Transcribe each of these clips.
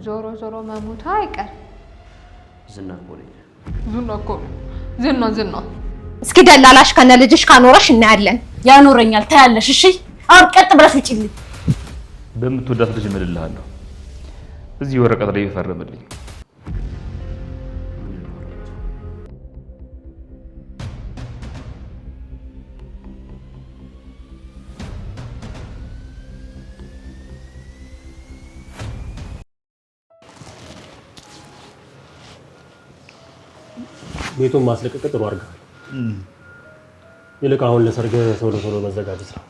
ዞሮ ዞሮ መሞታ አይቀር ዝና ቆሌ ዝና እስኪ ደላላሽ ከነ ልጅሽ ካኖረሽ እናያለን ያኖረኛል ታያለሽ እሺ አሁን ቀጥ ብለሽ ውጪልኝ በምትወዳት ልጅ እምልልሃለሁ እዚህ ወረቀት ላይ ይፈርምልኝ ቤቱን ማስለቀቅ ጥሩ አድርገሃል። ይልቅ አሁን ለሰርግ ቶሎ መዘጋጀት ነው።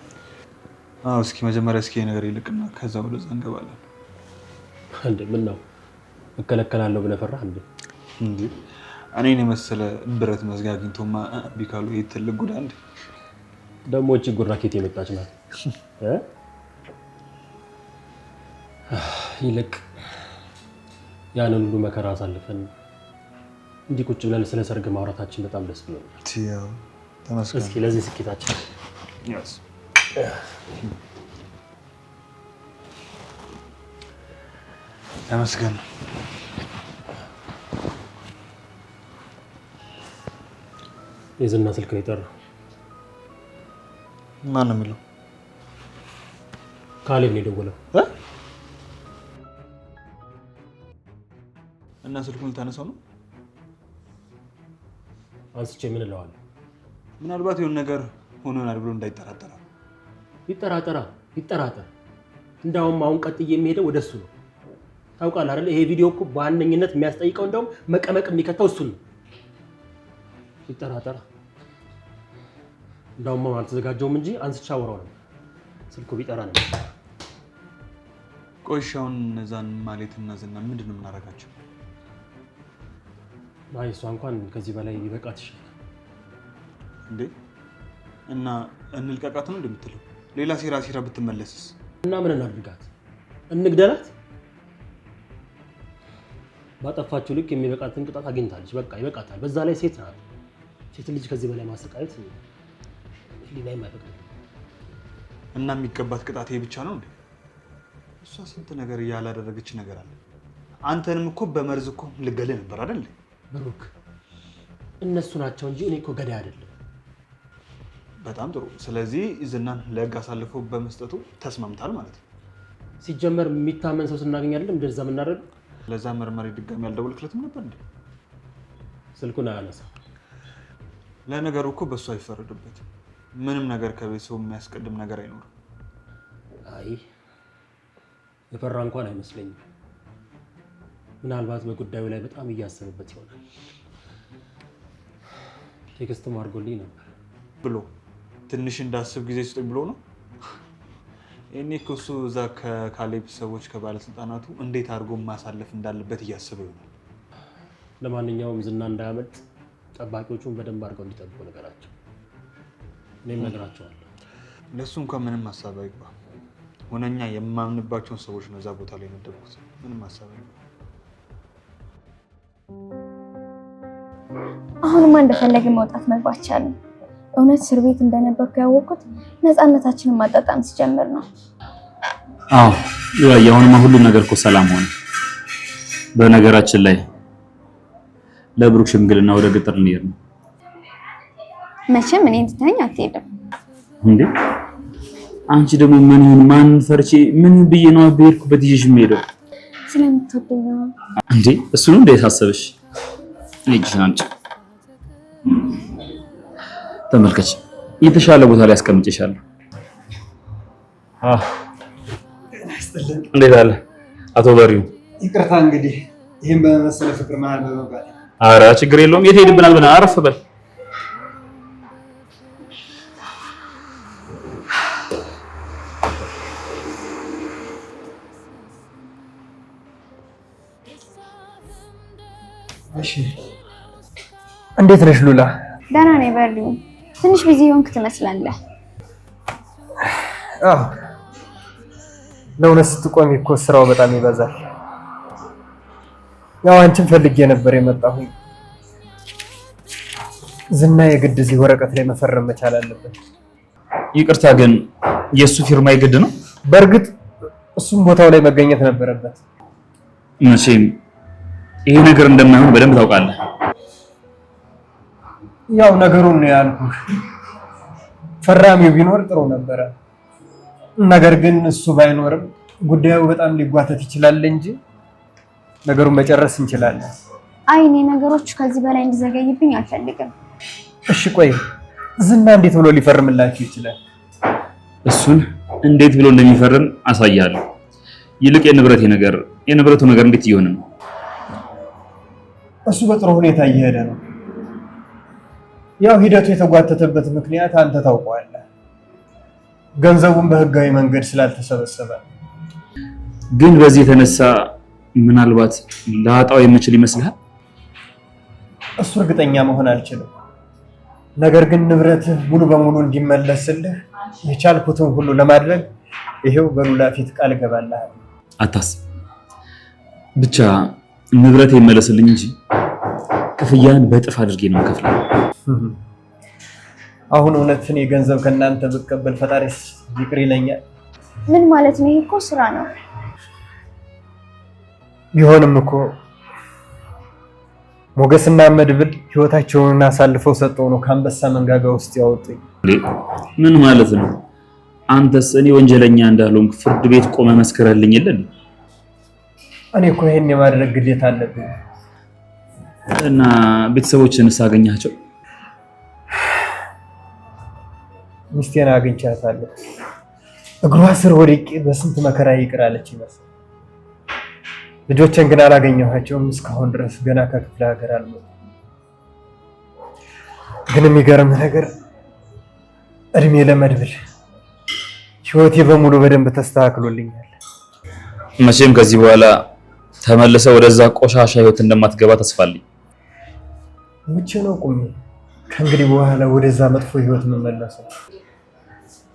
እስኪ መጀመሪያ እስኪ ነገር ይልቅና ከዛ ወደዛ እንገባለን። እንዴ ምን ነው እከለከላለሁ ብለህ ፈራህ እንዴ? እኔን የመሰለ ብረት መዝጊያ አግኝቶማ ቢካሉ ትልቅ ጉዳ እንዴ። ደግሞ እቺ ጉራኬት የመጣች ናት ይልቅ ያንን ሁሉ መከራ አሳልፈን እንዲህ ቁጭ ብለን ስለ ሰርግ ማውራታችን በጣም ደስ ብሎኛል። ተመስገን። እስኪ ለዚህ ስኬታችን ተመስገን። የዝና ስልክ ነው የጠራው። ማን ነው የሚለው? ካሌብ ነው የደወለው። እና ስልኩን ልታነሳው ነው? አንስቼ ምን እለዋለሁ? ምናልባት የሆነ ነገር ሆኖናል ብሎ እንዳይጠራጠራ። ይጠራጠር። እንዳውም አሁን ቀጥዬ የሚሄደው ወደሱ ነው። ታውቃለህ አይደል? ይሄ ቪዲዮ እኮ በዋነኝነት የሚያስጠይቀው እንዳውም መቀመቅ የሚከተው እሱ ነው። ይጠራጠር። እንዳውም አልተዘጋጀውም እንጂ አንስቼ አወራው ነበር። ስልኩ ቢጠራ ነው። ቆይሻውን እነዛን ማለትና ዝና ምንድን ነው የምናደርጋቸው? አይ እሷ እንኳን ከዚህ በላይ ሊበቃት ይችላል እንዴ። እና እንልቀቃት ነው እንደምትለው? ሌላ ሴራ ብትመለስስ? እና ምን እናድርጋት? እንግደላት? ባጠፋችው ልክ የሚበቃትን ቅጣት አግኝታለች። በቃ ይበቃታል። በዛ ላይ ሴት ናት። ሴት ልጅ ከዚህ በላይ ማሰቃየት ሊላይ ማይፈቅድ። እና የሚገባት ቅጣት ይሄ ብቻ ነው እንዴ? እሷ ስንት ነገር ያላደረገች ነገር አለ። አንተንም እኮ በመርዝ እኮ ልገለህ ነበር አይደል? ብሩክ እነሱ ናቸው እንጂ እኔ እኮ ገዳይ አይደለም። በጣም ጥሩ። ስለዚህ ዝናን ለህግ አሳልፈው በመስጠቱ ተስማምታል ማለት ነው። ሲጀመር የሚታመን ሰው ስናገኝ አይደለም እንደዛ የምናደርገው። ለዛ መርማሪ ድጋሚ ያልደወልክለትም ነበር እንዴ? ስልኩን አያነሳ። ለነገሩ እኮ በሱ አይፈረድበትም። ምንም ነገር ከቤተሰቡ የሚያስቀድም ነገር አይኖርም። አይ የፈራ እንኳን አይመስለኝም። ምናልባት በጉዳዩ ላይ በጣም እያሰበበት ይሆናል። ቴክስትም አድርጎልኝ ነበር ብሎ ትንሽ እንዳስብ ጊዜ ስጠኝ ብሎ ነው። እኔ እኮ እሱ እዛ ከካሌብ ሰዎች ከባለስልጣናቱ እንዴት አድርጎ ማሳለፍ እንዳለበት እያሰበ ይሆናል። ለማንኛውም ዝና እንዳያመልጥ ጠባቂዎቹን በደንብ አድርገው እንዲጠብቁ ነገራቸው። እኔም እነግራቸዋለሁ። ለሱ እንኳን ምንም ሀሳብ አይግባ። ሆነኛ የማምንባቸውን ሰዎች ነው እዛ ቦታ ላይ የመደብኩት። ምንም ሀሳብ አይግባ። አሁንማ እንደፈለግን መውጣት መግባት ቻልን። እውነት እስር ቤት እንደነበርኩ ያወቅኩት ነፃነታችንን ማጣጣም ሲጀምር ነው። አዎ ያሁንማ ሁሉም ነገር እኮ ሰላም ሆነ። በነገራችን ላይ ለብሩክ ሽምግልና ወደ ገጠር ልንሄድ ነው። መቼም እኔ እንድትተኝ አትሄድም እንዴ? አንቺ ደግሞ ማን ፈርቼ ምን ብዬ ነው በሄድኩበት ይዤሽ የምሄደው? ስለምትወደኝ ነው እንዴ? እሱ ነው እንዴ ያሳሰበሽ? እጅሽ አንቺ ተመልከች፣ የተሻለ ቦታ ላይ አስቀምጬሻለሁ። እንዴት አለ አቶ በሪው? ይቅርታ እንግዲህ ይሄን በመሰለ ፍቅር መሀል በመግባት። ኧረ ችግር የለውም። የት ሄድብናል ብለህ አረፍ በል። እሺ እንዴት ነሽ ሉላ? ደህና ነኝ በሪው። ትንሽ ቢዚ ሆንክ ትመስላለህ። አዎ ለእውነት ስትቆሚ እኮ ስራው በጣም ይበዛል። ያው አንቺን ፈልጌ ነበር የመጣሁኝ። ዝና የግድ እዚህ ወረቀት ላይ መፈረም መቻል አለበት። ይቅርታ ግን የሱ ፊርማ የግድ ነው? በእርግጥ እሱም ቦታው ላይ መገኘት ነበረበት። መቼም ይሄ ነገር እንደማይሆን በደንብ ታውቃለህ። ያው ነገሩን ነው ያልኩህ። ፈራሚው ቢኖር ጥሩ ነበረ። ነገር ግን እሱ ባይኖርም ጉዳዩ በጣም ሊጓተት ይችላል እንጂ ነገሩን መጨረስ እንችላለን። አይ እኔ ነገሮች ከዚህ በላይ እንዲዘገይብኝ አልፈልግም። እሺ ቆይ ዝና እንዴት ብሎ ሊፈርምላችሁ ይችላል? እሱን እንዴት ብሎ እንደሚፈርም አሳያለሁ። ይልቅ የንብረቱ ነገር እንዴት እየሆነ ነው? እሱ በጥሩ ሁኔታ እየሄደ ነው። ያው ሂደቱ የተጓተተበት ምክንያት አንተ ታውቀዋለህ። ገንዘቡን በህጋዊ መንገድ ስላልተሰበሰበ። ግን በዚህ የተነሳ ምናልባት ላጣው የምችል ይመስልሃል? እሱ እርግጠኛ መሆን አልችልም። ነገር ግን ንብረትህ ሙሉ በሙሉ እንዲመለስልህ የቻልኩትን ሁሉ ለማድረግ ይሄው በሉላ ፊት ቃል እገባልሃለሁ። አታስብ፣ ብቻ ንብረት ይመለስልኝ እንጂ ክፍያን በጥፍ አድርጌ ነው የምከፍለው። አሁን እውነት እኔ ገንዘብ ከእናንተ ብቀበል ፈጣሪስ ይቅር ይለኛል? ምን ማለት ነው? ይሄ እኮ ስራ ነው። ቢሆንም እኮ ሞገስና መድብል ህይወታቸውን አሳልፈው ሰጠው ነው ከአንበሳ መንጋጋ ውስጥ ያወጡኝ። ምን ማለት ነው? አንተስ እኔ ወንጀለኛ እንዳልሆንክ ፍርድ ቤት ቆመ መስከረልኝ የለን? እኔ እኮ ይሄን የማድረግ ግዴታ አለብኝ። እና ቤተሰቦችን ሳገኛቸው ሚስቴን አግኝቻታለሁ። እግሯ ስር ወድቄ በስንት መከራ ይቅር አለች ይመስል። ልጆችን ግን አላገኘኋቸውም እስካሁን ድረስ ገና ከክፍለ ሀገር አልመጡም። ግን የሚገርም ነገር እድሜ ለመድብል ህይወቴ በሙሉ በደንብ ተስተካክሎልኛል። መቼም ከዚህ በኋላ ተመልሰው ወደዛ ቆሻሻ ህይወት እንደማትገባ ተስፋልኝ። መቼ ነው ቁሚ ከእንግዲህ በኋላ ወደዛ መጥፎ ህይወት መመለሰው?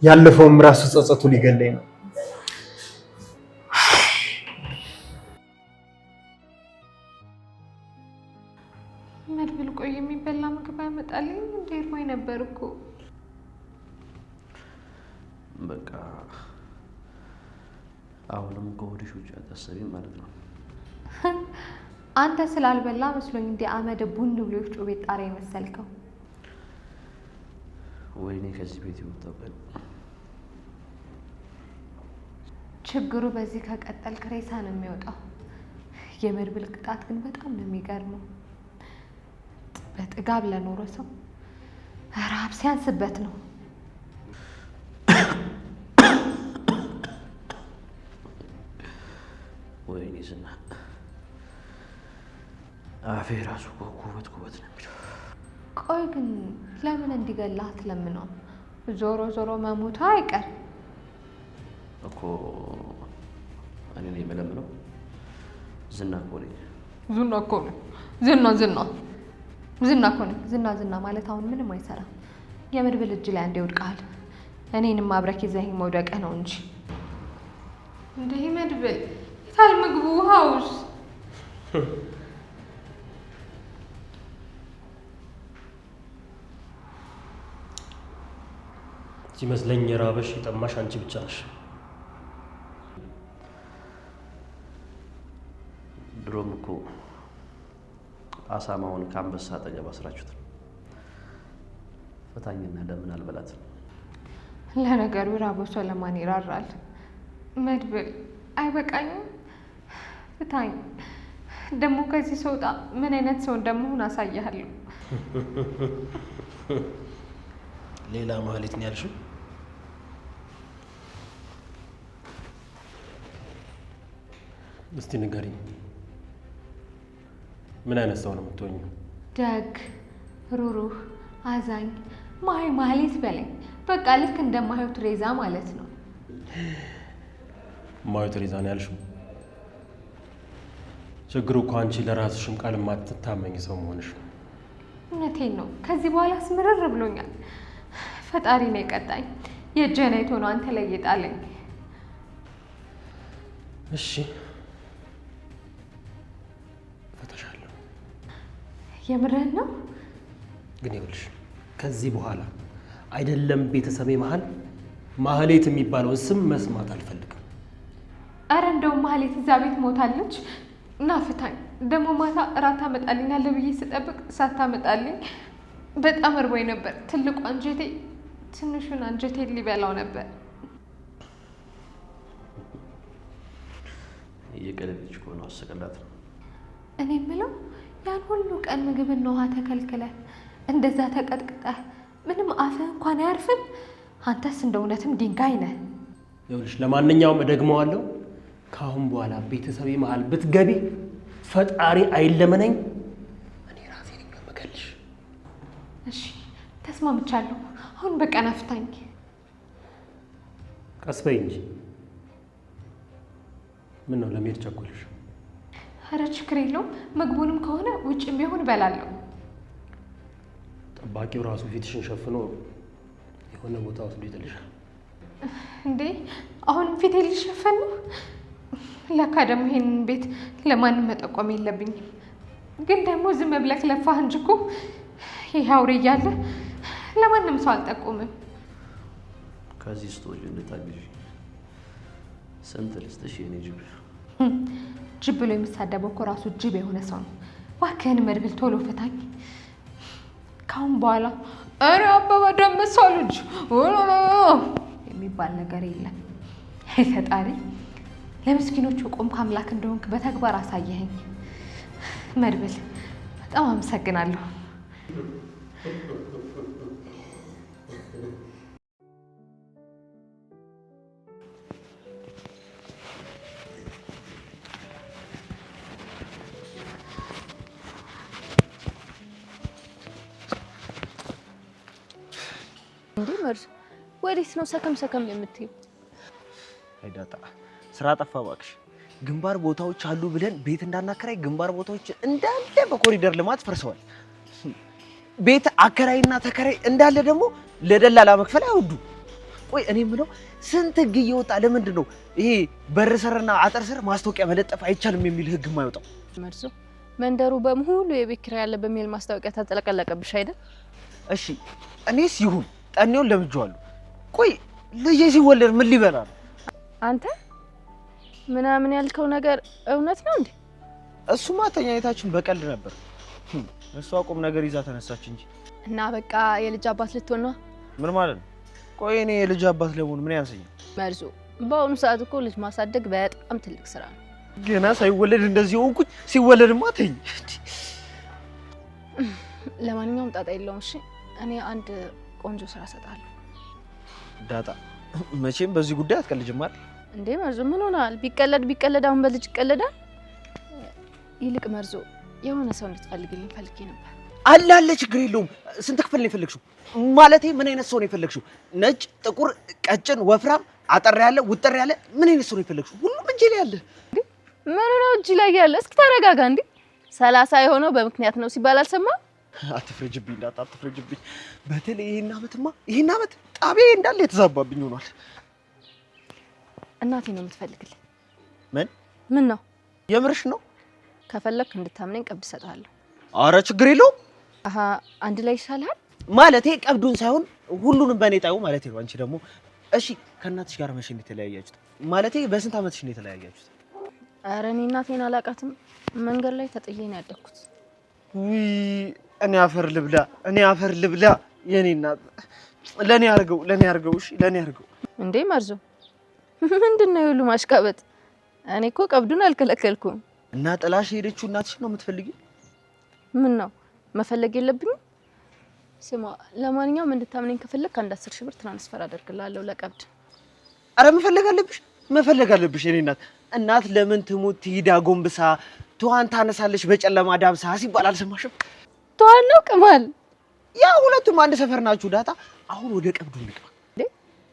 ያለፈውም ራሱ ጸጸቱ ሊገለኝ ነው። መድብል ቆይ የሚበላ ምግብ አይመጣልኝ እንዴ? እርቦኝ ነበር እኮ። በቃ አሁንም ከወዲሽ ውጭ አታሰቢም ማለት ነው። አንተ ስላልበላ መስሎኝ እንደ አመደ ቡን ብሎ ይፍጩ ቤት ጣሪያ የመሰልከው። ወይኔ ከዚህ ቤት የወጣው ቀን። ችግሩ በዚህ ከቀጠልክ ሬሳ ነው የሚወጣው። የመድብል ቅጣት ግን በጣም ነው የሚገርመው። በጥጋብ ለኖረ ሰው ረሃብ ሲያንስበት ነው። ወይኔ ዝና አፌ ራሱ ኩበት ነው የሚለው። ቆይ ግን ለምን እንዲገላህ አትለምነው? ዞሮ ዞሮ መሞቱ አይቀር እኮ። እኔ ነኝ የምለምነው? ዝና እኮ ነኝ። ዝና እኮ ነው። ዝና እኮ ነው። ዝና ማለት አሁን ምንም አይሰራም። የመድብል እጅ ላይ አንዴ ወድቀሃል። እኔንም አብረክ ይዘኸኝ መውደቅህ ነው እንጂ። እንዴ መድብል የታል ምግቡ? ውሃውስ? ሲመስለኝ የራበሽ የጠማሽ አንቺ ብቻ ነሽ። ድሮም እኮ አሳማውን ከአንበሳ አጠገብ አስራችሁት ነው። ፈታኝና ለምን አልበላትም? ለነገሩ ራቦ ሰለማን ይራራል። መድብል አይበቃኝም? ፍታኝ። ደግሞ ከዚህ ሰውጣ ምን አይነት ሰው እንደምሆን አሳያለሁ። ሌላ ማህሌት ነው ያልሽው? እስቲ ንገሪኝ፣ ምን አይነት ሰው ነው የምትሆኚው? ደግ፣ ሩሩህ፣ አዛኝ፣ ማህሌት በለኝ። በቃ ልክ እንደማየው ትሬዛ ማለት ነው። ማየው ትሬዛ ነው ያልሽው? ችግሩ እኮ አንቺ ለራስሽም ቃል የማትታመኝ ሰው መሆንሽ ነው። እውነቴን ነው። ከዚህ በኋላ ስምርር ብሎኛል። ፈጣሪ ነው የቀጣኝ። የእጄን አይቶ ነው አንተ ላይ የጣለኝ። እሺ ፈተሻለሁ። የምርህን ነው? ግን ይኸውልሽ ከዚህ በኋላ አይደለም ቤተሰቤ መሀል ማህሌት የሚባለውን ስም መስማት አልፈልግም። አረ እንደውም ማህሌት እዛ ቤት ሞታለች። ናፍታኝ ደግሞ ማታ እራት አመጣልኛለህ ብዬ ስጠብቅ ሳታመጣልኝ በጣም እርቦኝ ነበር። ትልቁ አንጀቴ ትንሹን አንጀቴ ሊበላው ነበር። እየቀለደች ከሆነ አሰቀላት ነው። እኔ የምለው ያን ሁሉ ቀን ምግብና ውሃ ተከልክለ እንደዛ ተቀጥቅጠህ ምንም አፍህ እንኳን አያርፍም? አንተስ እንደ እውነትም ድንጋይ ነህ። ይኸውልሽ ለማንኛውም እደግመዋለሁ፣ ከአሁን በኋላ ቤተሰቤ መሀል ብትገቢ ፈጣሪ አይለመነኝ፣ እኔ ራሴ ነኝ የምገልሽ። እሺ ተስማምቻለሁ። አሁን በቃ ናፍታኝ። ቀስ በይ እንጂ ምን ነው ለመሄድ ቸኮልሽ? ኧረ ችግር የለውም። ምግቡንም ከሆነ ውጭም ቢሆን እበላለሁ። ጠባቂው ራሱ ፊትሽን ሸፍኖ የሆነ ቦታ ወስዶ ይጥልሻል። እንዴ አሁን ፊቴ ሊሸፈን ነው? ለካ ደግሞ ይሄንን ቤት ለማንም መጠቆም የለብኝም። ግን ደግሞ ዝም ብለህ ለፋህ እንጂ እኮ ይሄ አውሬ እያለ ለማንም ሰው አልጠቁምም። ከዚህ ስትወጪ እንድታግዢ ስንት ልስጥሽ የኔ ጅብ? ጅብ ብሎ የሚሳደበው እኮ ራሱ ጅብ የሆነ ሰው ነው። እባክህን መድብል ቶሎ ፍታኝ። ካሁን በኋላ ኧረ አበባ ደመሳ ልጅ የሚባል ነገር የለም። ፈጣሪ ለምስኪኖቹ ቆምክ አምላክ እንደሆንክ በተግባር አሳየኸኝ። መድብል በጣም አመሰግናለሁ። እንዴ መርዝ ወዴት ነው ሰከም ሰከም የምትይው? አይዳጣ ስራ ጠፋ እባክሽ። ግንባር ቦታዎች አሉ ብለን ቤት እንዳናከራይ ግንባር ቦታዎች እንዳለ በኮሪደር ልማት ፈርሰዋል። ቤት አከራይና ተከራይ እንዳለ ደግሞ ለደላላ መክፈል አይወዱ። ቆይ እኔ የምለው ስንት ህግ እየወጣ ለምንድን ነው ይሄ በር ሰርና አጥር ስር ማስታወቂያ መለጠፍ አይቻልም የሚል ህግ የማይወጣው? መርዙ መንደሩ በሙሉ የቤት ኪራይ ያለ በሚል ማስታወቂያ ተጠለቀለቀብሽ አይደል? እሺ እኔስ ይሁን ጠኔውን ለምጄዋለሁ። ቆይ ልጄ ሲወለድ ምን ሊበላ ነው? አንተ ምናምን ያልከው ነገር እውነት ነው እንዴ? እሱማ ተኛይታችን በቀልድ ነበር። እሷ ቁም ነገር ይዛ ተነሳች እንጂ። እና በቃ የልጅ አባት ልትሆን ነው? ምን ማለት ነው? ቆይ እኔ የልጅ አባት ለመሆን ምን ያንሰኛል? መርዙ በአሁኑ ሰዓት እኮ ልጅ ማሳደግ በጣም ትልቅ ስራ ነው። ገና ሳይወለድ እንደዚህ ሆንኩኝ፣ ሲወለድማ ተኝ። ለማንኛውም ጣጣ የለውም። እሺ እኔ አንድ ቆንጆ ስራ እሰጣለሁ። ዳጣ መቼም በዚህ ጉዳይ አትቀልጅም አይደል? እንዴ መርዞ ምን ሆናል? ቢቀለድ አሁን በልጅ ይቀለዳል? ይልቅ መርዞ የሆነ ሰው እንድትፈልግልኝ ፈልጌ ነበር። አለ ችግር የለውም። ስንት ክፍል ነው የፈለግሽው? ማለቴ ምን አይነት ሰው ነው የፈለግሽው? ነጭ፣ ጥቁር፣ ቀጭን፣ ወፍራም፣ አጠር ያለ፣ ውጥር ያለ ምን አይነት ሰው ነው የፈለግሽው? ሁሉም እጄ ላይ አለ። ምን ነው እጅ ላይ ያለ? እስኪ ተረጋጋ እንዴ። 30 የሆነው በምክንያት ነው ሲባል አልሰማህም? አትፍረጅብኝ ዳጣ አትፍረጅብኝ። በተለይ ይሄን ዓመት ጣቤ እንዳለ የተዛባብኝ ሆኗል። እናቴ ነው የምትፈልግልኝ። ምን ነው የምርሽ ነው? ከፈለክ እንድታምነኝ ቀብድ እሰጥሃለሁ። አረ ችግር የለውም። አንድ ላይ ይሻላል። ማለቴ ቀብዱን ሳይሆን ሁሉንም በእኔ ጣዩ ማለቴ ነው። አንቺ ደግሞ እሺ ከእናትሽ ጋር መቼ ነው የተለያያችሁት? ማለቴ በስንት ዓመትሽ ነው የተለያያችሁት? አረ እኔ እናቴን አላውቃትም። መንገድ ላይ ተጥዬ ነው ያደግኩት። እኔ አፈር ልብላ የኔ እናት። ለኔ አርገው እሺ ለኔ አርገው። እንዴ መርዞ ምንድነው የሁሉ ማሽቃበጥ? እኔ እኮ ቀብዱን አልከለከልኩም። እና ጥላሽ ሄደችው እናትሽ ነው የምትፈልጊው? ምን ነው መፈለግ የለብኝም? ስማ ለማንኛውም እንድታምነኝ ከፈለክ 10,000 ብር ትራንስፈር አደርግልሃለሁ ለቀብድ። አረ መፈለግ አለብሽ የኔ እናት ለምን ትሙት ትሂዳ ጎንብሳ ተዋን ታነሳለሽ በጨለማ ዳብሳ ሲባል አልሰማሽም? ተዋን ነው ቅማል። ያ ሁለቱም አንድ ሰፈር ናችሁ ዳጣ። አሁን ወደ ቀብዱ እንግባ።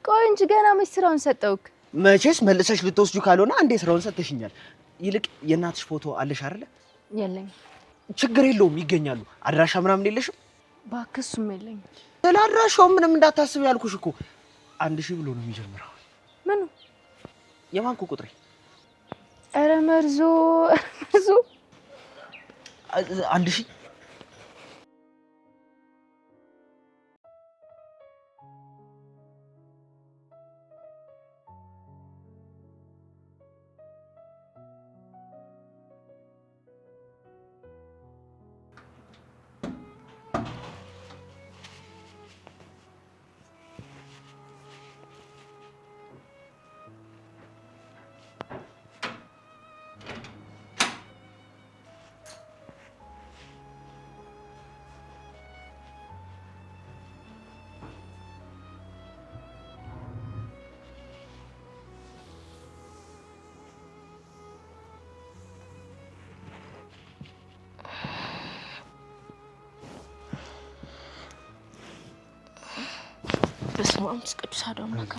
ቆይ እንጂ ገና መች ስራውን ሰጠውክ? መቼስ መልሰሽ ልትወስጁ ካልሆነ አንዴ ስራውን ሰጥተሽኛል። ይልቅ የእናትሽ ፎቶ አለሽ አይደለ? የለኝም። ችግር የለውም ይገኛሉ። አድራሻ ምናምን የለሽም? እባክህ እሱም የለኝም። ስለ አድራሻው ምንም እንዳታስብ ያልኩሽ እኮ 1000 ብሎ ነው የሚጀምረው። ምኑ? የባንኩ ቁጥሬ። ኧረ መርዞ 1000 በስመ አብ ቅዱስ አምላክ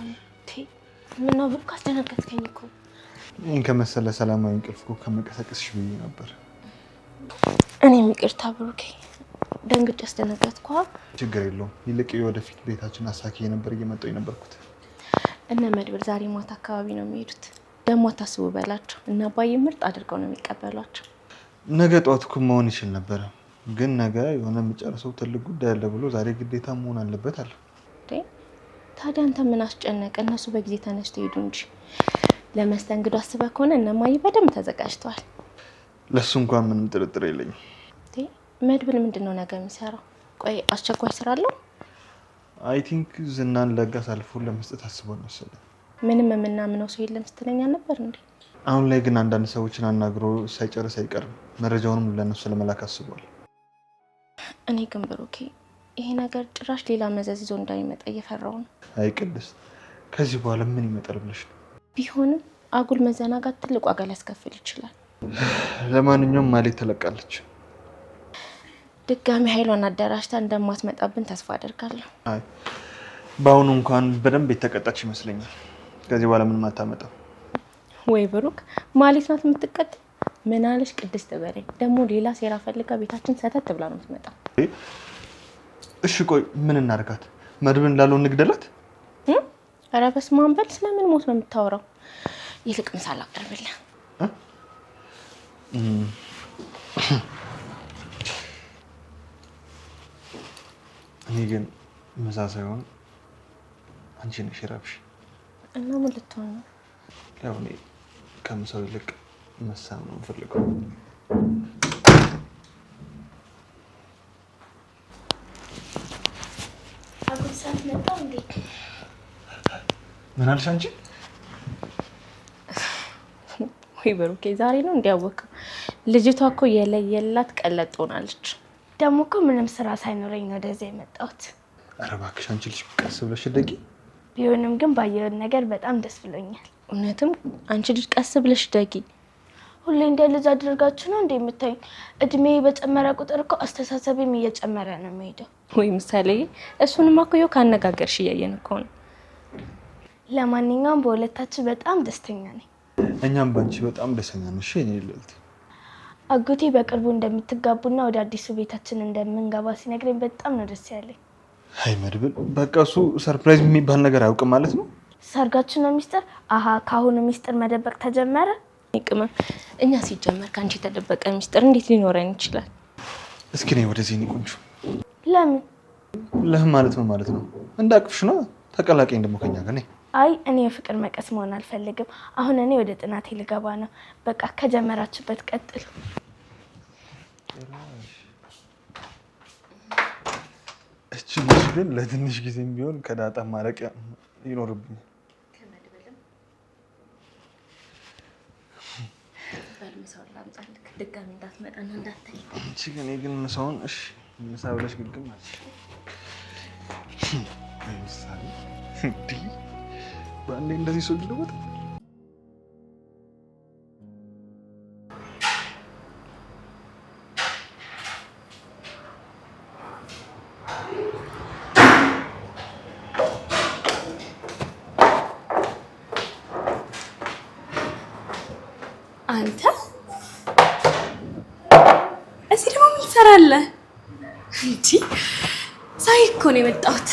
ምን ነው ብሩክ አስደነገጥከኝ እኮ። ይህን ከመሰለ ሰላማዊ እንቅልፍ እኮ ከመቀሰቅስሽ ብዬ ነበር። እኔም ይቅርታ ብሩኬ፣ ደንግጬ አስደነገጥኩ። ችግር የለውም። ይልቅ ወደፊት ቤታችን አሳኪ ነበር እየመጣሁ የነበርኩት። እነ መድብል ዛሬ ማታ አካባቢ ነው የሚሄዱት። ደግሞ አታስቡ በላቸው እና አባዬ ምርጥ አድርገው ነው የሚቀበሏቸው። ነገ ጠዋት እኮ መሆን ይችል ነበረ፣ ግን ነገ የሆነ የምጨርሰው ትልቅ ጉዳይ አለ ብሎ ዛሬ ግዴታ መሆን አለበት አለ። ታዲያ አንተ ምን አስጨነቀ? እነሱ በጊዜ ተነስተው ሄዱ እንጂ ለመስተንግዶ አስበህ ከሆነ እነማዬ በደንብ ተዘጋጅተዋል። ለሱ እንኳን ምንም ጥርጥር የለኝም። መድብል ምንድነው ነገ የሚሰራው? ቆይ አስቸኳይ ስራ አለው? አይ ቲንክ ዝናን ለጋስ አልፎ ለመስጠት አስቧል መሰለኝ። ምንም የምናምነው ሰው የለም ስትለኛ ነበር እንዴ? አሁን ላይ ግን አንዳንድ ሰዎችን አናግሮ ሳይጨርስ አይቀርም። መረጃውንም ለነሱ ለመላክ አስቧል። እኔ ግን ብሩኬ ይሄ ነገር ጭራሽ ሌላ መዘዝ ይዞ እንዳይመጣ እየፈራው ነው። አይ ቅድስት፣ ከዚህ በኋላ ምን ይመጣል ብለሽ ነው? ቢሆንም አጉል መዘናጋት ትልቅ ዋጋ ሊያስከፍል ይችላል። ለማንኛውም ማሌት ተለቃለች። ድጋሚ ኃይሏን አደራጅታ እንደማትመጣብን ተስፋ አደርጋለሁ። አይ በአሁኑ እንኳን በደንብ የተቀጣች ይመስለኛል። ከዚህ በኋላ ምንም አታመጣም። ወይ ብሩክ፣ ማሌት ናት የምትቀጥ? ምን አለሽ ቅድስት በለኝ። ደግሞ ሌላ ሴራ ፈልጋ ቤታችን ሰተት ብላ ነው የምትመጣው። እሺ ቆይ ምን እናርጋት? መድብን ላለው እንግደላት? ኧረ በስመ አብ በል። ስለምን ሞት ነው የምታወራው? ይልቅ ምሳ ላቅርብልህ። እኔ ግን ምሳ ሳይሆን አንቺ ነሽ የራብሽ። እና ምን ልትሆን ነው? ያው እኔ ከምሳው ይልቅ መሳም ነው የምፈልገው። አጉልሳት መጣው እንዴ? ምን አልሽ አንቺ? ወይ ብሩኬ ዛሬ ነው እንዲያወቀው። ልጅቷ እኮ የለየላት ቀለጥ ሆናለች። ደግሞ እኮ ምንም ስራ ሳይኖረኝ ነው ወደዚህ የመጣሁት። ኧረ እባክሽ አንቺ ልጅ ቀስ ብለሽ ደቂ። ቢሆንም ግን ባየውን ነገር በጣም ደስ ብሎኛል። እውነትም አንቺ ልጅ ቀስ ብለሽ ደቂ። ሁሌ እንደ ልጅ አድርጋችሁ ነው እንደ የምታዩኝ? እድሜ በጨመረ ቁጥር እኮ አስተሳሰቤም እየጨመረ ነው የሚሄደው። ወይ ምሳሌ፣ እሱንማ እኮ ይኸው ካነጋገርሽ እያየን እኮ ነው። ለማንኛውም በሁለታችሁ በጣም ደስተኛ ነኝ። እኛም ባንቺ በጣም ደስተኛ ነን። እሺ እኔ ልልት አጎቴ በቅርቡ እንደምትጋቡና ወደ አዲሱ ቤታችን እንደምንገባ ሲነግረኝ በጣም ነው ደስ ያለኝ። አይ መድብል፣ በቃ እሱ ሰርፕራይዝ የሚባል ነገር አያውቅም ማለት ነው። ሰርጋችሁ ነው ሚስጥር? አሃ ካሁኑ ሚስጥር መደበቅ ተጀመረ። ይቅመም፣ እኛ ሲጀመር ካንቺ የተደበቀ ሚስጥር እንዴት ሊኖረን ይችላል? እስኪ ነይ ወደዚህ እኔ ቆንጆ። ለምን ማለት ነው ማለት ነው? እንዳቅፍሽ ነው። ተቀላቀኝ ደግሞ ከኛ ጋር ነይ። አይ እኔ የፍቅር መቀስ መሆን አልፈልግም። አሁን እኔ ወደ ጥናቴ ልገባ ነው። በቃ ከጀመራችሁበት ቀጥሉ። እቺ ልጅ ግን ለትንሽ ጊዜም ቢሆን ከዳጣ ማረቅ ይኖርብኛል። ድጋሚ እንዳትመጣና እንዳታይ። አንቺ ግን ግን ምሳውን እሺ ምሳ ብለሽ ግግም አለሽ። ምሳሌ እንዴ ባንዴ እንደዚህ ሰው ይለወጥ? አንተ እዚህ ደግሞ ምን ትሰራለህ? እንጂ ሳይ እኮ ነው የመጣሁት።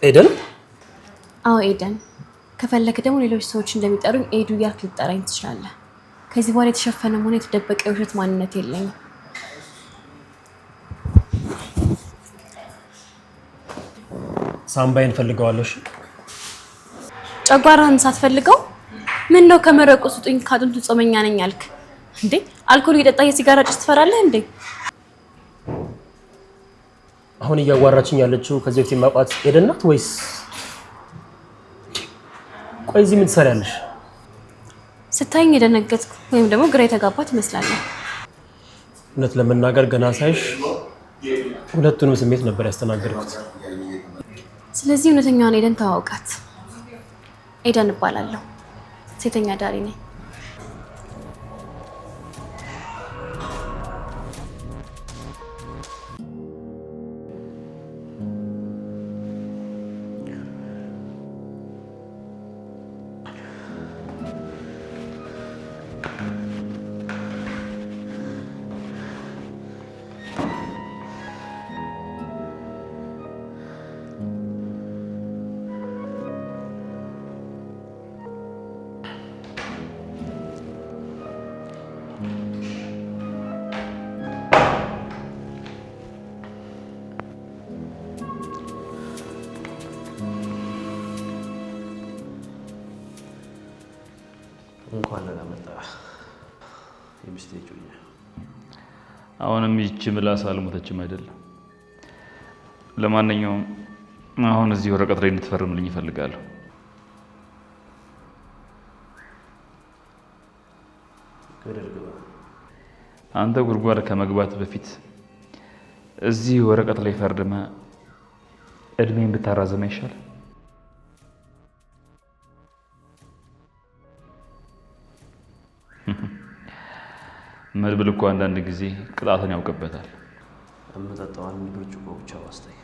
ኤደን? አዎ ኤደን። ከፈለክ ደግሞ ሌሎች ሰዎች እንደሚጠሩኝ ኤዱ እያልክ ልትጠራኝ ትችላለህ። ከዚህ በኋላ የተሸፈነ ሆነ የተደበቀ የውሸት ማንነት የለኝም። ሳምባይን ፈልገዋለሁ። እሺ ጨጓራህን ሳትፈልገው ምን ነው ከመረቁ ስጡኝ ካጥንቱ ጾመኛ ነኝ አልክ እንዴ? አልኮል እየጠጣ የሲጋራ ጭስ ትፈራለህ እንዴ? አሁን እያዋራችኝ ያለችው ከዚህ በፊት የማውቃት ኤደን ናት ወይስ? ቆይ እዚህ ምን ትሰሪያለሽ? ስታይኝ የደነገጥኩ ወይም ደግሞ ግራ የተጋባ ትመስላለህ። እውነት ለመናገር ገና ሳይሽ ሁለቱንም ስሜት ነበር ያስተናገድኩት። ስለዚህ እውነተኛዋን ኤደን ተዋውቃት። ኤደን እባላለሁ። ሴተኛ ዳሪ ነኝ። የሚስቴ ጮኛ። አሁንም ይቺ ምላስ አልሞተችም አይደለም። ለማንኛውም አሁን እዚህ ወረቀት ላይ እንድትፈርምልኝ እፈልጋለሁ። አንተ ጉድጓድ ከመግባት በፊት እዚህ ወረቀት ላይ ፈርመ እድሜን ብታራዘመ ይሻል። መድብል እኮ አንዳንድ ጊዜ ቅጣትን ያውቅበታል። የምጠጣው አንድ ብርጭቆ ብቻ ዋስጠኝ።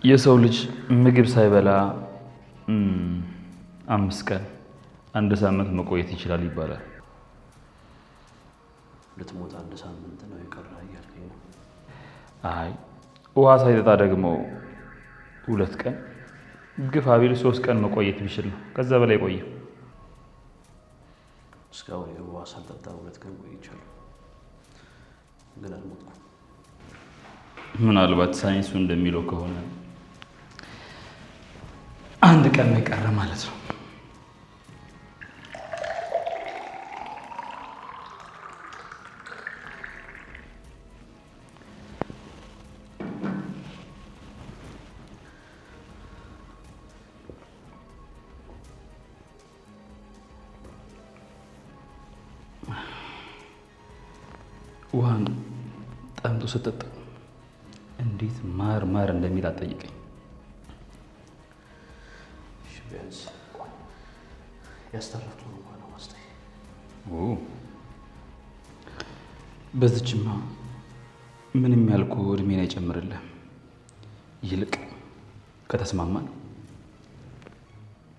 የሰው ልጅ ምግብ ሳይበላ 5 ቀን 1 ሳምንት መቆየት ይችላል ይባላል። ልትሞት 1 ሳምንት ነው የቀረ እያልከኝ ነው? አይ ውሃ ሳይጠጣ ደግሞ 2 ቀን ግፋ ቢል 3 ቀን መቆየት ቢችል ነው። ከዛ በላይ ቆየ። እስካሁን ውሃ ሳልጠጣ 2 ቀን ቆይቻለሁ፣ ግን አልሞትኩም። ምናልባት ሳይንሱ እንደሚለው ከሆነ 1 ቀን ነው የቀረ ማለት ነው። ውሃን ጠምቶ ስትጠጣ እንዴት ማር ማር እንደሚል አትጠይቀኝ። ቢያንስ ያስተረፍኩ ነው ማለት ዋስጠኝ። በዚችማ ምንም ያልኩ እድሜን አይጨምርልህ። ይልቅ ከተስማማን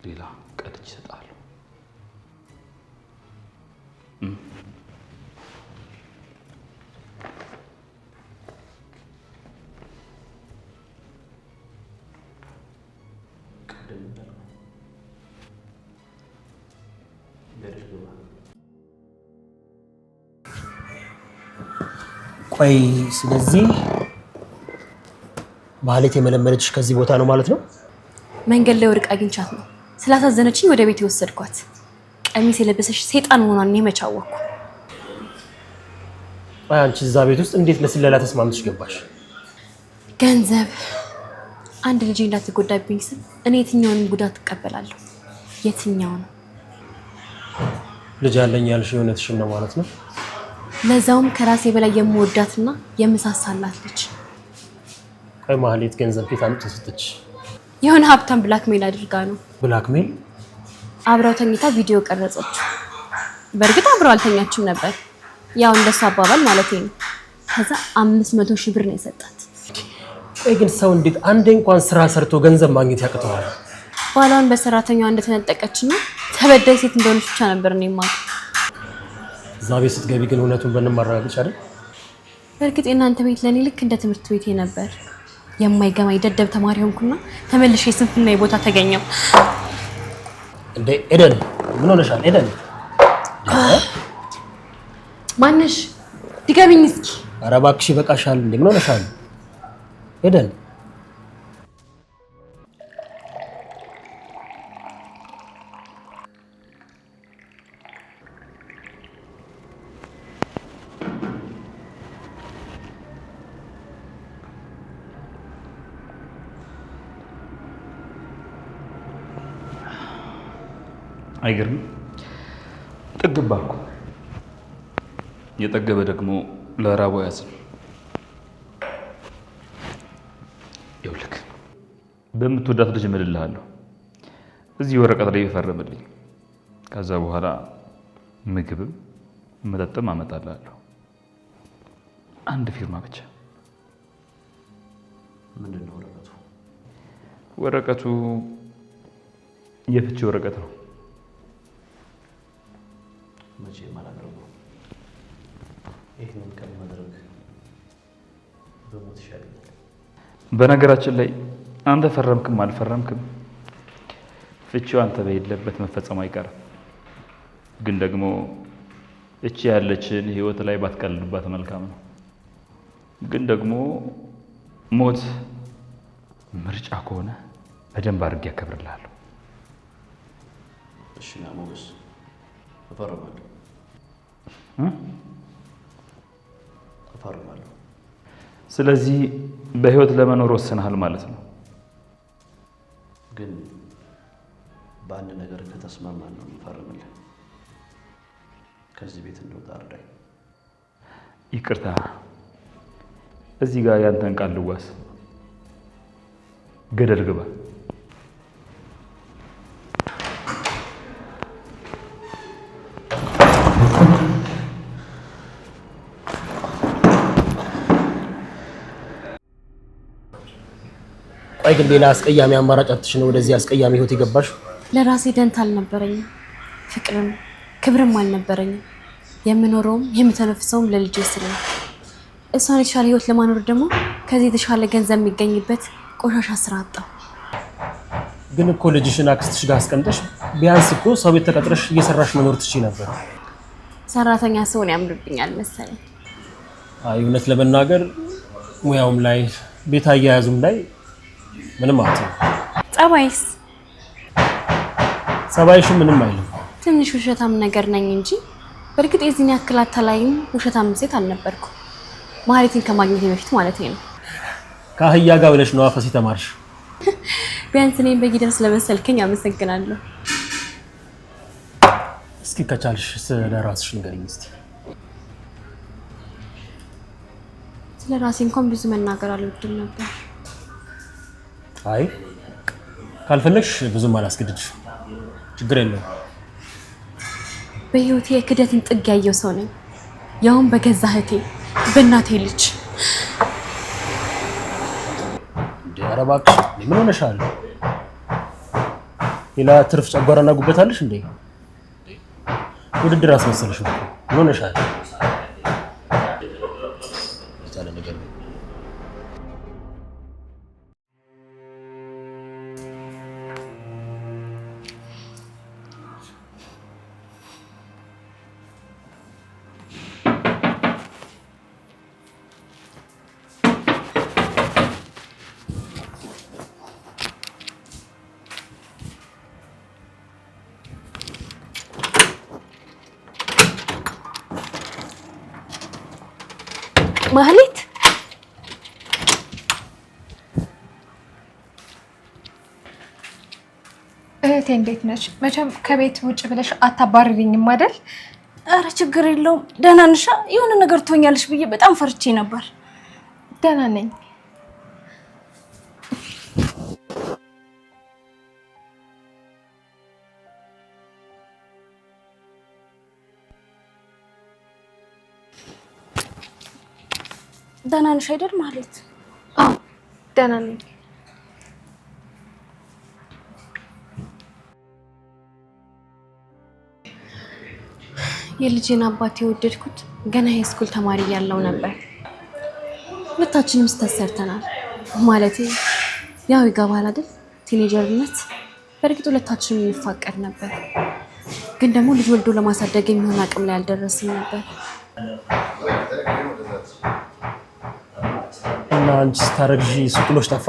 ሌላ ቀድጅ ይሰጣሉ። ቆይ ስለዚህ ማለት የመለመለችሽ ከዚህ ቦታ ነው ማለት ነው? መንገድ ላይ ወድቃ አግኝቻት ነው ስላሳዘነችኝ ወደ ቤት የወሰድኳት። ቀሚስ የለበሰች ሰይጣን መሆኗን እኔ መች አወቅኩ? ቆይ አንቺ እዛ ቤት ውስጥ እንዴት ለስለላ ተስማምተሽ ገባሽ? ገንዘብ አንድ ልጅ እንዳትጎዳብኝ ስል እኔ የትኛውንም ጉዳት እቀበላለሁ። የትኛውንም ልጅ አለኝ ያልሽ የእውነትሽን ነው ማለት ነው? ለዛውም ከራሴ በላይ የምወዳትና የምሳሳላት ልጅ። ቆይ ማህሌት ገንዘብ ከየት አምጥታ ሰጠች? የሆነ ሀብታም ብላክሜል አድርጋ ነው። ብላክሜል? አብረው ተኝታ ቪዲዮ ቀረጸች። በእርግጥ አብረው አልተኛችም ነበር፣ ያው እንደሱ አባባል ማለት ነው። ከዛ 500 ሺህ ብር ነው የሰጣት። ቆይ ግን ሰው እንዴት አንዴ እንኳን ስራ ሰርቶ ገንዘብ ማግኘት ያቅተዋል? ኋላውን በሰራተኛዋ እንደተነጠቀችና ተበዳይ ሴት እንደሆነች ብቻ ነበር ነው የማውቀው። እዛ ቤት ስትገቢ ግን እውነቱን በእንማረጋገጥ አይደል? በእርግጥ የእናንተ ቤት ለኔ ልክ እንደ ትምህርት ቤቴ ነበር። የማይገማኝ ደደብ ተማሪ ሆንኩና ተመልሼ ስንፍና የቦታ ተገኘው። እንዴ ኤደን ምን ሆነሻል? ኤደን ማነሽ? ድገሚኝ እስኪ። ኧረ እባክሽ ይበቃሻል። እንዴ ምን ሆነሻል ኤደን? አይገርም? ጠግባ እኮ የጠገበ ደግሞ ለራቡ ያዝን። ይኸውልህ በምትወዳት ልጅ እምልልሃለሁ፣ እዚህ ወረቀት ላይ ይፈርምልኝ። ከዛ በኋላ ምግብም መጠጥም አመጣልሃለሁ። አንድ ፊርማ ብቻ። ምንድን ነው ወረቀቱ? ወረቀቱ የፍቺ ወረቀት ነው። መቼም አላደርገውም። ይህንን ቀን ማድረግ በሞት ይሻለኛል። በነገራችን ላይ አንተ ፈረምክም አልፈረምክም ፍቺው አንተ በሌለበት መፈጸሙ አይቀርም። ግን ደግሞ እቺ ያለችን ህይወት ላይ ባትቀልድባት መልካም ነው። ግን ደግሞ ሞት ምርጫ ከሆነ በደንብ አድርጌ ያከብርልሃለሁ። እሺ ና ሞገስ፣ እፈርማለሁ። እፈርማለሁ። ስለዚህ በህይወት ለመኖር ወስነሃል ማለት ነው። ግን በአንድ ነገር ከተስማማን ነው የምፈርምልህ። ከዚህ ቤት እንደወጣ እርዳኝ። ይቅርታ፣ እዚህ ጋር ያንተን ቃል ልዋስ። ገደል ግባ። ቆይ ግን ሌላ አስቀያሚ አማራጭ አትሽ ነው ወደዚህ አስቀያሚ ህይወት የገባሽ? ለራሴ ደንታ አልነበረኝም፣ ፍቅርም ክብርም አልነበረኝም። የምኖረውም የምተነፍሰውም ለልጄ ስል ነው። እሷን የተሻለ ህይወት ለማኖር ደግሞ ከዚህ የተሻለ ገንዘብ የሚገኝበት ቆሻሻ ስራ አጣሁ። ግን እኮ ልጅሽን አክስትሽ ጋር አስቀምጠሽ ቢያንስ እኮ ሰው ቤት ተቀጥረሽ እየሰራሽ መኖር ትችይ ነበር። ሰራተኛ ሰውን ያምርብኛል መሰለኝ። አይ እውነት ለመናገር ሙያውም ላይ ቤት አያያዙም ላይ ምንም አትይም። ጸባይስ? ጸባይሽ ምንም አይልም። ትንሽ ውሸታም ነገር ነኝ እንጂ በእርግጥ የዚህን ያክል አታላይም ውሸታም ሴት አልነበርኩም። ማለቴን ከማግኘት በፊት ማለት ነው። ከአህያ ጋር ብለሽ ነው አፈሲ ተማርሽ። ቢያንስ እኔን በጊደር ስለመሰልከኝ አመሰግናለሁ። እስኪ ከቻልሽ ስለ ራስሽ ንገሪኝ እስቲ። ስለ ራሴ እንኳን ብዙ መናገር አልወድም ነበር። አይ ካልፈለግሽ ብዙም አላስገድድሽ፣ ችግር የለውም። በህይወቴ የክደትን ጥግ ያየው ሰው ነኝ፣ ያውም በገዛ እህቴ በእናቴ ልጅ። ኧረ እባክሽ ምን ሆነሻል? ሌላ ትርፍ ጨጓራና ጉበት አለሽ እንዴ? ውድድር አስመሰልሽ ነው። ምን ሆነሻል? የቻለ ነገር ነው። ማህሌት እህቴ እንዴት ነች? መቼም ከቤት ውጭ ብለሽ አታባርሪኝም አይደል? አረ ችግር የለውም ደህና ነሽ? የሆነ ነገር ትሆኛለሽ ብዬ በጣም ፈርቼ ነበር። ደህና ነኝ። ደህና ነሽ አይደል ማለት? አዎ ደህና ነኝ። የልጄን አባት የወደድኩት ገና የስኩል ተማሪ ያለው ነበር። ሁለታችንም ስህተት ሰርተናል። ማለቴ ያው ይገባል አይደል ቲኔጀርነት። በእርግጥ ሁለታችንም እንፋቀር ነበር፣ ግን ደግሞ ልጅ ወልዶ ለማሳደግ የሚሆን አቅም ላይ አልደረስም ነበር። እና አንቺ ስታረግዢ ሱቅሎች ጠፋ?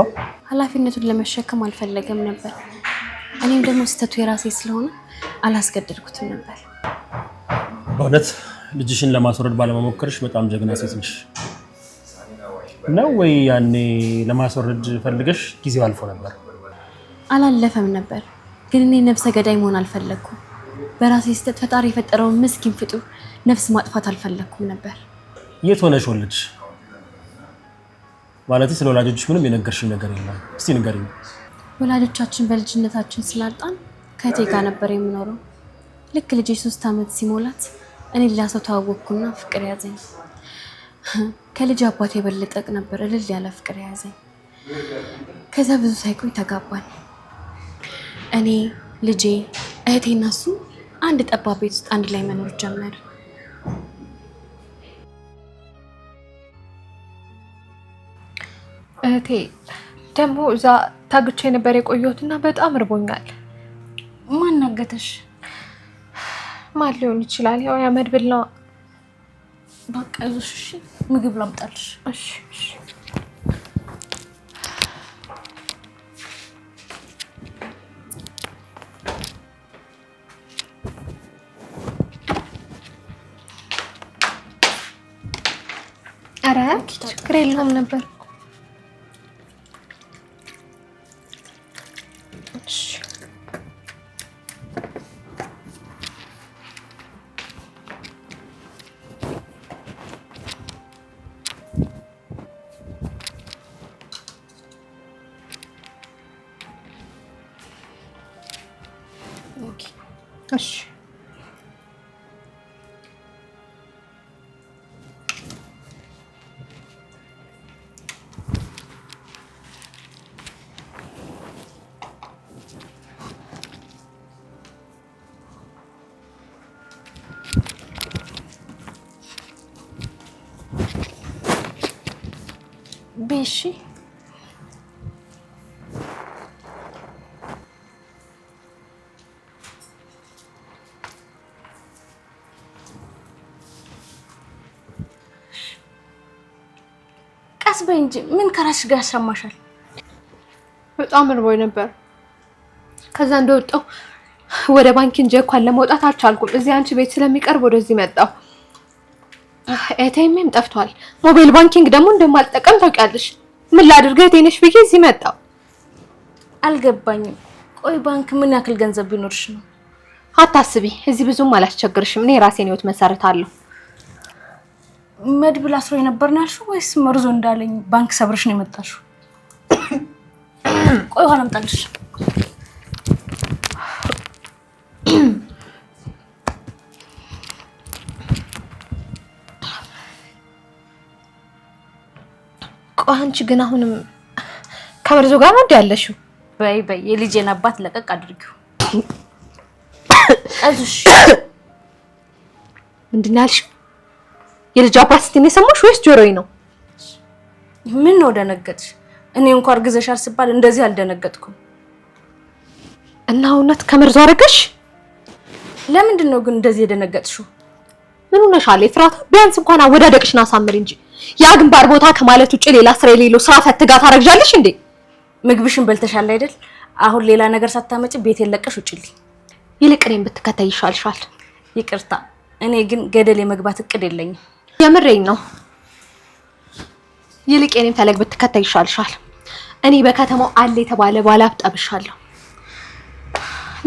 ኃላፊነቱን ለመሸከም አልፈለገም ነበር። እኔም ደግሞ ስህተቱ የራሴ ስለሆነ አላስገደድኩትም ነበር። በእውነት ልጅሽን ለማስወረድ ባለመሞከርሽ በጣም ጀግና ሴት ነሽ። ነው ወይ ያኔ ለማስወረድ ፈልገሽ ጊዜው አልፎ ነበር? አላለፈም ነበር፣ ግን እኔ ነፍሰ ገዳይ መሆን አልፈለኩም። በራሴ ስህተት ፈጣሪ የፈጠረውን ምስኪን ፍጡር ነፍስ ማጥፋት አልፈለኩም ነበር። የት ሆነሽ ወለድሽ? ማለት ስለ ወላጆችሽ ምንም የነገርሽኝ ነገር የለም። እስቲ ንገሪኝ። ወላጆቻችን በልጅነታችን ስላጣን ከእቴ ጋር ነበር የምኖረው። ልክ ልጄ 3 ዓመት ሲሞላት እኔ ሌላ ሰው ተዋወቅኩና ፍቅር ያዘኝ። ከልጅ አባቴ የበለጠ ነበር እልል ያለ ፍቅር ያዘኝ። ከዛ ብዙ ሳይቆይ ተጋባን። እኔ ልጄ እህቴና እሱ አንድ ጠባብ ቤት ውስጥ አንድ ላይ መኖር ጀመር። እህቴ ደግሞ እዛ ታግቼ ነበር የቆየሁትና በጣም እርቦኛል። ማን ነገተሽ? ማን ሊሆን ይችላል? ያው ያመድብል ነው። በቃ ይዞሽ እሺ፣ ምግብ ላምጣልሽ። እሺ እሺ። አረ ችግር የለውም ነበር። እሺ ቤሺ ቀስ በይ እንጂ ምን ከራስሽ ጋር ያሻማሻል? በጣም እርቦኝ ነበር። ከዛ እንደወጣው ወደ ባንክ እንጂ እንኳን ለመውጣት አልቻልኩም። እዚህ አንቺ ቤት ስለሚቀርብ ወደዚህ መጣሁ። ኤቲኤምም ጠፍቷል። ሞባይል ባንኪንግ ደግሞ እንደማልጠቀም ታውቂያለሽ። ምን ላድርግ እህቴ ነሽ ብዬ እዚህ መጣሁ። አልገባኝም። ቆይ ባንክ ምን ያክል ገንዘብ ቢኖርሽ ነው? አታስቢ፣ እዚህ ብዙም አላስቸግርሽም። እኔ ራሴን ህይወት መሰረታለሁ። መድብል አስሮ የነበር ነው ያልሽው ወይስ መርዞ እንዳለኝ ባንክ ሰብርሽ ነው የመጣሽው? ቆይ ውሃ ላምጣልሽ። ቆይ አንቺ ግን አሁንም ከመርዞ ጋር ነው ያለሽው? በይ በይ የልጄን አባት ለቀቅ አድርጊው። አይዞሽ። ምንድን ነው ያልሽው? የልጅ አባት ስትይ ነው የሰማሽ ወይስ ጆሮዬ ነው? ምን ነው ደነገጥሽ? እኔ እንኳን አርግዘሻል ሲባል እንደዚህ አልደነገጥኩም። እና እውነት ከመርዞ አደረገሽ? ለምንድን ነው ግን እንደዚህ የደነገጥሽው? ምን ሆነሻል ኤፍራታ? ቢያንስ እንኳን አወዳደቅሽን አሳምሪ እንጂ ያ ግንባር ቦታ ከማለት ውጪ ሌላ ስራ የሌለው ስራ ፈትጋ ታረግዣለሽ እንዴ? ምግብሽን በልተሻል አይደል? አሁን ሌላ ነገር ሳታመጪ ቤት የለቀሽ ውጪልኝ። ይልቅ እኔን ብትከተይ ይሻልሻል። ይቅርታ፣ እኔ ግን ገደል የመግባት እቅድ የለኝም። የምሬኝ ነው። ይልቅ እኔን ፈለግ ብትከተይ ይሻልሻል። እኔ በከተማው አለ የተባለ ባለሀብት ጠብሻለሁ።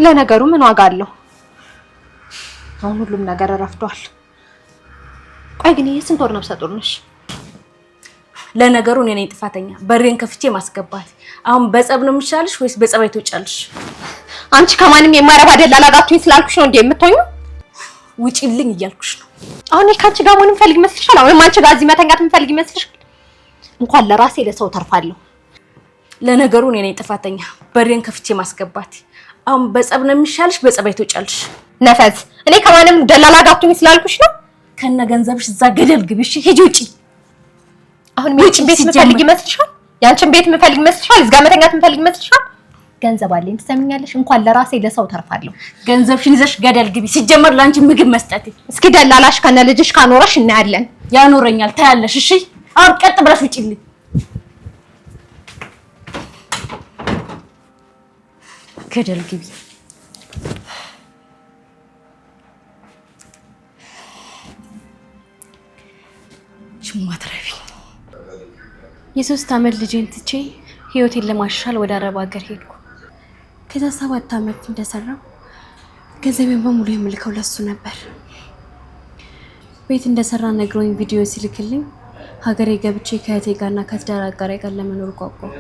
ለነገሩ ምን ዋጋ አለው? አሁን ሁሉም ነገር ረፍዷል። ቆይ ግን የስንት ወር ነፍሰ ጡር ነሽ? ለነገሩ እኔ ነኝ ጥፋተኛ፣ በሬን ከፍቼ ማስገባት። አሁን በጸብ ነው የሚሻልሽ ወይስ በጸባይ ትውጫለሽ? አንቺ ከማንም የማይረባ ደላላ ጋር ትይኝ ስላልኩሽ ነው እንዴ የምትሆኚው? ውጪልኝ እያልኩሽ ነው። አሁን ካንቺ ጋር ምን ፈልግ መስልሻል? አሁን አንቺ ጋር እዚህ መተኛት ምን ፈልግ መስልሻል? እንኳን ለራሴ ለሰው ተርፋለሁ። ለነገሩ እኔ ነኝ ጥፋተኛ፣ በሬን ከፍቼ ማስገባት። አሁን በጸብ ነው የሚሻልሽ በጸባይ ትውጫለሽ? ነፈዝ፣ እኔ ከማንም ደላላ ጋር ትይኝ ስላልኩሽ ነው። ከነ ገንዘብሽ እዛ ገደል ግቢ። እሺ ሂጂ ውጪ። አሁን የአንቺን ቤት የምፈልግ ይመስልሻል? የአንቺን ቤት የምፈልግ ይመስልሻል? እዚህ ጋር መተኛት የምፈልግ ይመስልሻል? ገንዘብ አለኝ ትሰሚኛለሽ? እንኳን ለራሴ ለሰው ተርፋለሁ። ገንዘብሽን ይዘሽ ገደል ግቢ። ሲጀመር ላንቺ ምግብ መስጠት እስኪ ደላላሽ ከነ ልጅሽ ካኖረሽ እናያለን። ያኖረኛል ታያለሽ። እሺ አሁን ቀጥ ብለሽ ውጪልኝ። ገደል ግቢ። ችማትረፊ የ3 ዓመት ልጄን ትቼ ህይወቴን ለማሻሻል ወደ አረብ ሀገር ሄድኩ። ከዛ 7 ዓመት እንደሰራው ገንዘቤን በሙሉ የምልከው ለሱ ነበር። ቤት እንደሰራ ነግሮኝ ቪዲዮ ሲልክልኝ ሀገሬ ገብቼ ከእህቴ ጋርና ከትዳር አጋሬ ጋር ለመኖር ጓጓሁ።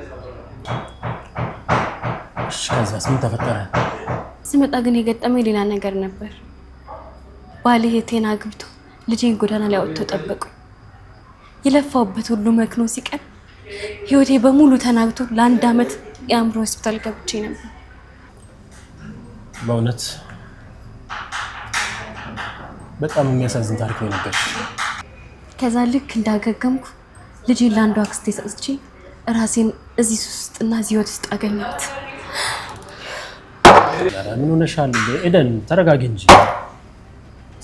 እሺ ከዛስ ምን ተፈጠረ? ስመጣ ግን የገጠመኝ ሌላ ነገር ነበር። ባሌ እህቴን አግብቶ ልጄን ጎዳና ላይ አውጥቶ ጠበቁ። የለፋውበት ሁሉ መክኖ ሲቀር ህይወቴ በሙሉ ተናግቶ ለ1 ዓመት የአእምሮ ሆስፒታል ገብቼ ነበር። በእውነት በጣም የሚያሳዝን ታሪክ ነው የነገርሽ። ከዛ ልክ እንዳገገምኩ ልጄን ለአንዷ አክስቴ ሰጥቼ ራሴን እዚህ ውስጥና እዚህ ህይወት ውስጥ አገኘሁት። ምን ሆነሻል ኤደን? ተረጋጊ እንጂ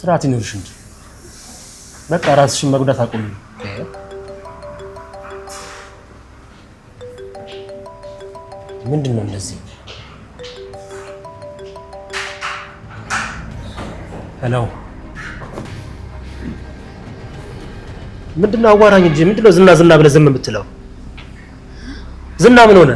ስርዓት ይኖርሽ እንጂ። በቃ ራስሽን መጉዳት አቁሚ። ምንድን ነው እንደዚህ? ሄሎ ምንድነው? አዋራኝ እንጂ ምንድነው ዝና ዝና ብለህ ዝም የምትለው? ዝና ምን ሆነ?